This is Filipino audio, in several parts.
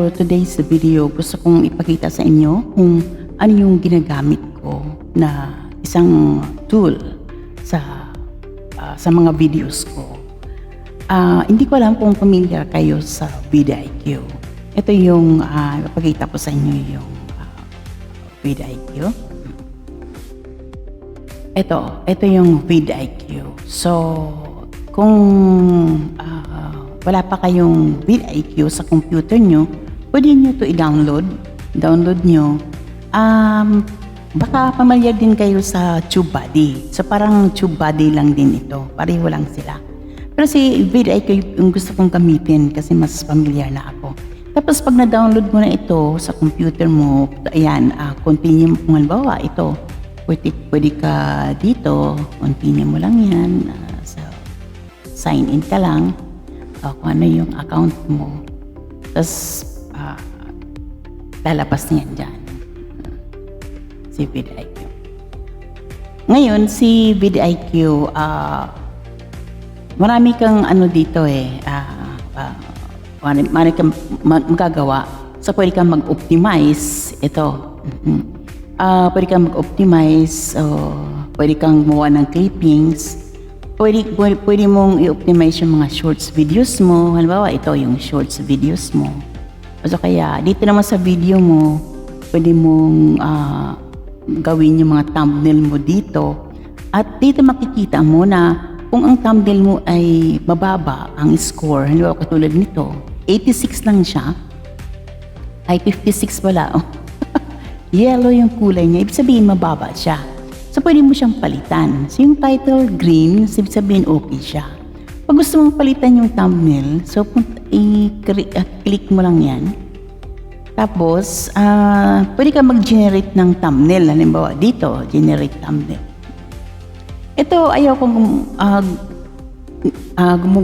For today's video, gusto kong ipakita sa inyo kung ano yung ginagamit ko na isang tool sa mga videos ko. Hindi ko alam kung familiar kayo sa vidIQ. Ito yung ipakita ko sa inyo yung vidIQ. Ito yung vidIQ. So, kung wala pa kayong vidIQ sa computer nyo, pwede nyo ito i-download. Download nyo. Baka pamilyar din kayo sa TubeBuddy. So parang TubeBuddy lang din ito. Pareho lang sila. Pero si vidIQ yung gusto kong gamitin kasi mas familiar na ako. Tapos pag na-download mo na ito sa computer mo, ayan, continue mo. Kung halimbawa, ito, pwede ka dito, continue mo lang yan. So, sign in ka lang. Kung ano yung account mo. Tapos, lalabas niyan dyan. Si vidIQ. Ngayon, si vidIQ, marami kang ano dito marami kang magagawa. So, pwede kang mag-optimize. Ito. Pwede kang mag-optimize. Pwede kang gumawa ng clippings. Pwede mong i-optimize yung mga shorts videos mo. Halimbawa, ito yung shorts videos mo. So kaya, dito naman sa video mo, pwede mong gawin yung mga thumbnail mo dito. At dito makikita mo na kung ang thumbnail mo ay mababa ang score. Halimbawa, katulad nito, 86 lang siya. Ay, 56 pala. Yellow yung kulay niya. Ibig sabihin, mababa siya. So, pwede mo siyang palitan. So, yung title green, sabihin okay siya. Pag gusto mong palitan yung thumbnail, so, click mo lang yan. Tapos, pwede ka mag-generate ng thumbnail. Halimbawa, dito, generate thumbnail. Ito, ayaw kong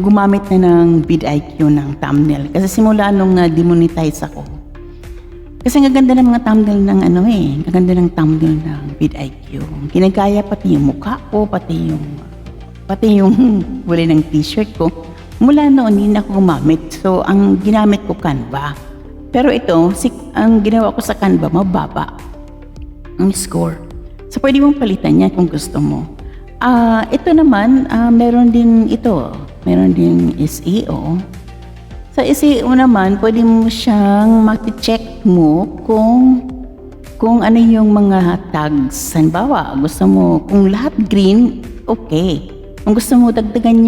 gumamit na ng vidIQ ng thumbnail. Kasi simula nung demonetize ako, kasi ang ganda ng mga thumbnail ng ang ganda ng thumbnail ng vidIQ. Ginagaya pati yung mukha ko, pati yung wala ng t-shirt ko. Mula noon, hindi na ako gumamit. So, ang ginamit ko Canva. Pero ito, ang ginawa ko sa Canva, mababa ang score. So, pwede mong palitan yan kung gusto mo. Ito naman, meron din ito. Meron din SEO. Sa SEO naman, pwede mo siyang mati-check mo kung ano yung mga tags. Halimbawa, gusto mo, kung lahat green, okay. Kung gusto mo dagdagan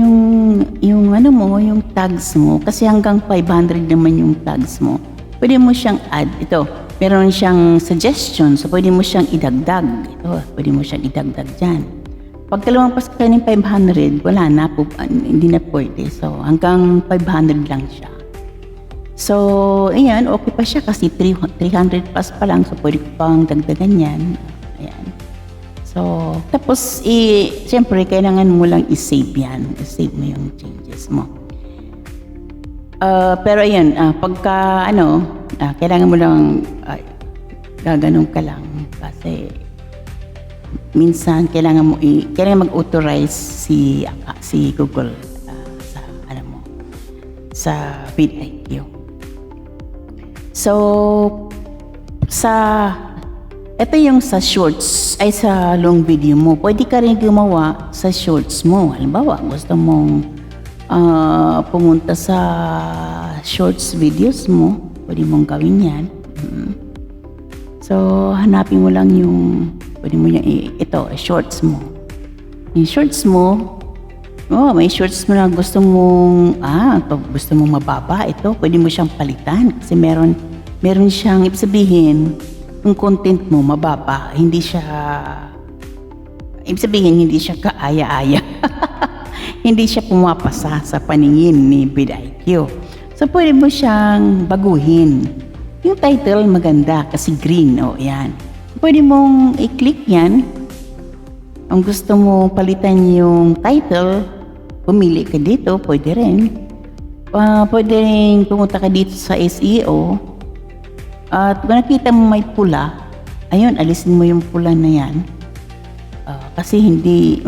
yung tags mo, kasi hanggang 500 naman yung tags mo, pwede mo siyang add. Ito, meron siyang suggestion, so pwede mo siyang idagdag. Ito, pwede mo siyang idagdag dyan. Pag lumampas ka ng 500, wala na po, hindi na pwede. So, hanggang 500 lang siya. So, ayan, okay pa siya kasi 300 plus pa lang. So, pwede ko pang dagdagan yan. Ayan. So, tapos, siyempre, kailangan mo lang i-save yan. I-save mo yung changes mo. Pero ayan, pagka, kailangan mo lang, gaganong ka lang. Kasi, minsan, kailangan mag-authorize si Google sa vidIQ. So, ito yung sa shorts, ay sa long video mo. Pwede ka rin gumawa sa shorts mo. Halimbawa, gusto mong pumunta sa shorts videos mo. Pwede mong gawin yan. So, hanapin mo lang pwede mo ito, shorts mo. Yung shorts mo, may shorts mo na gusto mong, gusto mong mababa, ito, pwede mo siyang palitan. Kasi meron siyang, ibig sabihin, yung content mo mababa, hindi siya kaaya-aya. Hindi siya pumapasa sa paningin ni vidIQ. So, pwede mo siyang baguhin. Yung title maganda kasi green, yan. Pwede mong i-click yan. Ang gusto mo palitan yung title, pumili ka dito, pwede rin. Pwede rin pumunta ka dito sa SEO. At kung nakita mo may pula, ayun, alisin mo yung pula na yan. Kasi hindi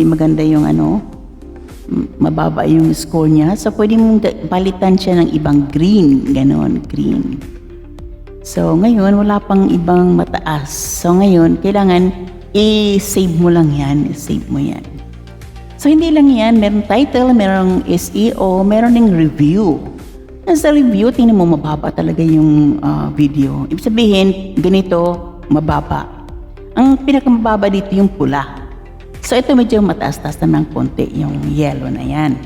maganda yung mababa yung score niya. So, pwede mong palitan siya ng ibang green. Ganon, green. So, ngayon, wala pang ibang mataas. So, ngayon, kailangan i-save mo lang yan. I-save mo yan. So, hindi lang yan. Meron title, merong SEO, meron ding review. Sa review, tingnan mo, mababa talaga yung video. Ibig sabihin, ganito, mababa. Ang pinakamababa dito yung pula. So, ito medyo mataas-taas naman ng konti, yung yellow na yan.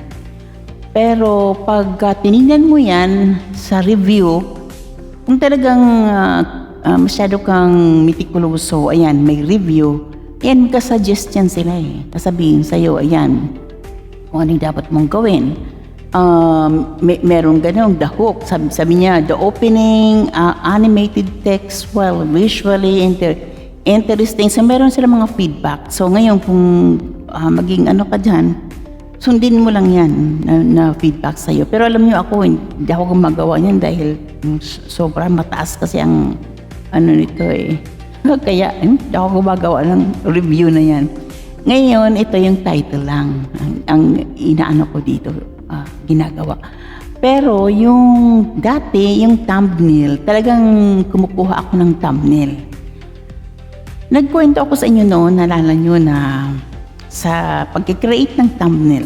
Pero, pag tinignan mo yan sa review, kung talagang masyado kang mitikuloso, ayan, may review, yan, ka-suggestion sila eh. Sasabihin sa'yo, ayan, kung ano yung dapat mong gawin. Meron ganun, the hook. Sabi niya, the opening, animated text, well, visually interesting. So, meron sila mga feedback. So, ngayon, kung maging ano ka dyan, sundin mo lang yan na feedback sa'yo. Pero alam niyo ako, hindi ako gumagawa niyan dahil sobrang mataas kasi ang ano nito eh. Kaya hindi ako gumagawa ng review na yan. Ngayon, ito yung title lang. Ang inaano ko dito, ginagawa. Pero yung dati, yung thumbnail, talagang kumukuha ako ng thumbnail. Nagkwento ako sa inyo noon, nalala nyo na sa pag-create ng thumbnail,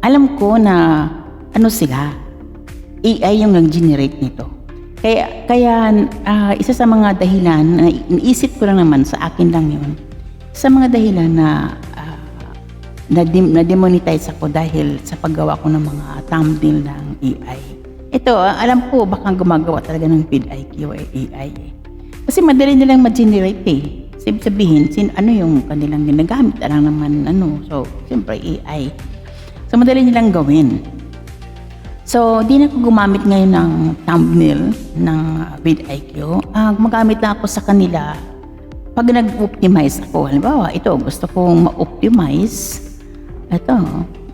alam ko na ano sila, AI yung nag-generate nito. Kaya isa sa mga dahilan, na iniisip ko lang naman, sa akin lang yun, sa mga dahilan na demonetize ako dahil sa paggawa ko ng mga thumbnail ng AI. Ito, alam ko baka gumagawa talaga ng vidIQ AI. Kasi madali nilang ma-generate eh. Sabihin, ano yung kanilang ginagamit? Alang naman, So, siyempre AI. So, madali nilang gawin. So, di na ako gumamit ngayon ng thumbnail ng vidIQ. Gumagamit na ako sa kanila pag nag-optimize ako. Halimbawa, ito, gusto kong ma-optimize. Ito,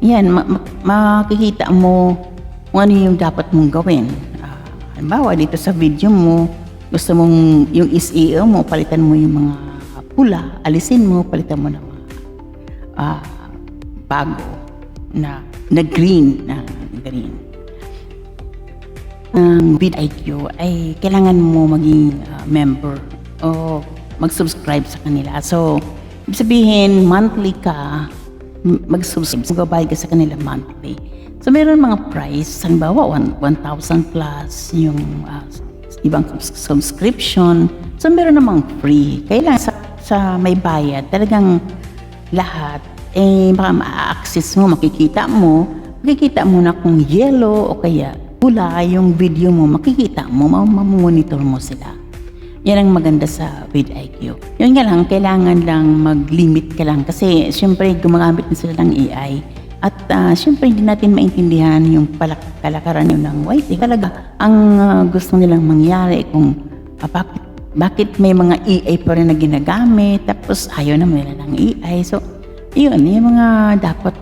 yan, makikita mo kung ano yung dapat mong gawin. Halimbawa, dito sa video mo, gusto mong yung SEO mo, palitan mo yung mga pula, alisin mo, palitan mo ng mga bago na green. Ang vidIQ ay kailangan mo maging member o mag-subscribe sa kanila. So, ibig sabihin, monthly ka, mag-subscribe, magbabayad ka sa kanila monthly. So, mayroon mga price, halimbawa 1,000 plus yung ibang subscription. So, meron namang free. Kailangan sa may bayad, talagang lahat, baka ma-access mo, makikita mo na kung yellow o kaya pula yung video mo, makikita mo, mamonitor mo sila. Yan ang maganda sa vidIQ. Yun nga lang, kailangan lang mag-limit ka lang kasi syempre gumagamit na sila ng AI at syempre hindi natin maintindihan yung kalakaran yun ng YT. Talaga, ang gusto nilang mangyari kung bakit may mga AI pa rin na ginagamit tapos ayaw naman nila ng AI. So, yun, yung mga dapat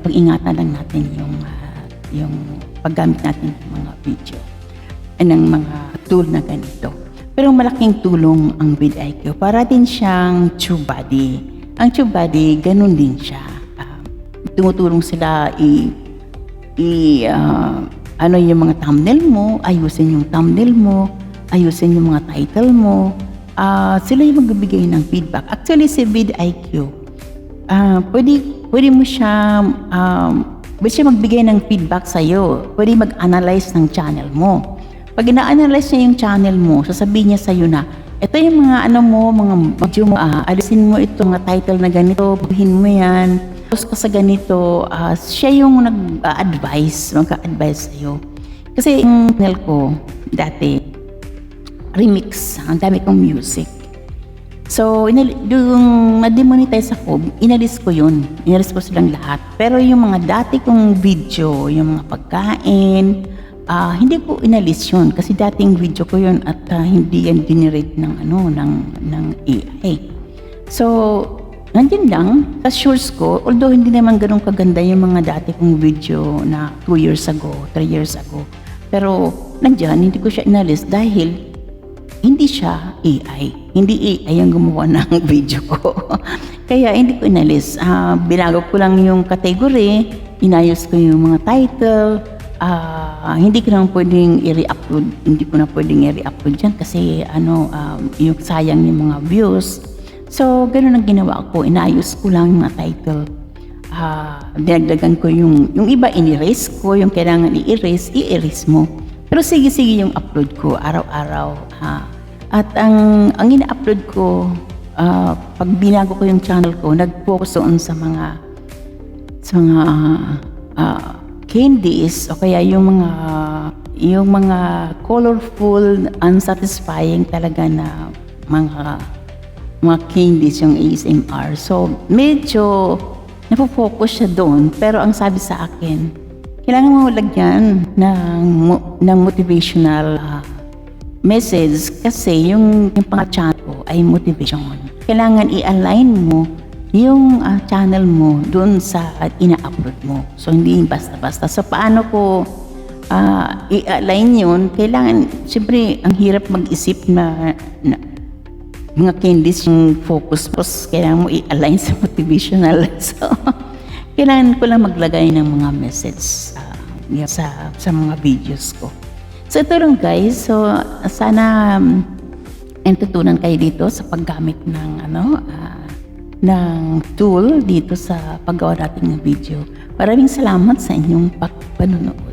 pag-ingatan lang natin yung paggamit natin ng mga video ng mga tool na ganito. Pero malaking tulong ang vidIQ para din siyang TubeBuddy. Ang TubeBuddy, ganun din siya. Tumutulong sila yung mga thumbnail mo, ayusin yung thumbnail mo, ayusin yung mga title mo. Sila yung magbibigay ng feedback. Actually, si vidIQ, pwede mo siya magbigay ng feedback sa'yo. Pwede mag-analyze ng channel mo. Pag ina-analyze niya yung channel mo, sasabihin niya sa'yo na, ito yung mga mga video mo, alisin mo ito, mga title na ganito, buhin mo yan, tapos sa ganito, siya yung mag-advise sa'yo. Kasi yung channel ko, dati, remix, ang dami kong music. So, yung ma-demonetize ako, inalis ko yun. Inalis ko silang lahat. Pero yung mga dati kong video, yung mga pagkain, hindi ko inalis yun. Kasi dating video ko yun at hindi yan generate ng AI. So, nandiyan lang, sa shorts ko, although hindi naman ganun kaganda yung mga dati kong video na 2 years ago, 3 years ago. Pero, nandiyan, hindi ko siya inalis dahil hindi siya AI. Hindi AI ang gumawa ng video ko. Kaya hindi ko inalis. Binago ko lang yung category, inayos ko yung mga title. Hindi ko na pwedeng i-re-upload. Hindi ko na pwedeng i-re-upload dyan kasi yung sayang yung mga views. So, ganun ang ginawa ko. Inayos ko lang yung mga title. Dinagdagan ko yung iba, in-erase ko. Yung kailangan i-erase, i-erase mo. Pero sige yung upload ko araw-araw. At ang ina-upload ko, pag binago ko yung channel ko, nag-focus doon sa mga candies o kaya yung mga colorful, unsatisfying talaga na mga candies yung ASMR. So, medyo napofocus siya doon. Pero ang sabi sa akin, kailangan mo lagyan ng motivational message kasi yung pang-channel ko ay motivation. Kailangan i-align mo yung channel mo doon sa ina-upload mo. So, hindi basta-basta. So, paano ko i-align yun? Kailangan, siyempre, ang hirap mag-isip na mga candies yung focus. Kailangan mo i-align sa motivational. So, kailangan ko lang maglagay ng mga message sa mga videos ko. So, ito lang guys. So, sana natutunan kayo dito sa paggamit ng tool dito sa paggawa natin ng video. Maraming salamat sa inyong panonood.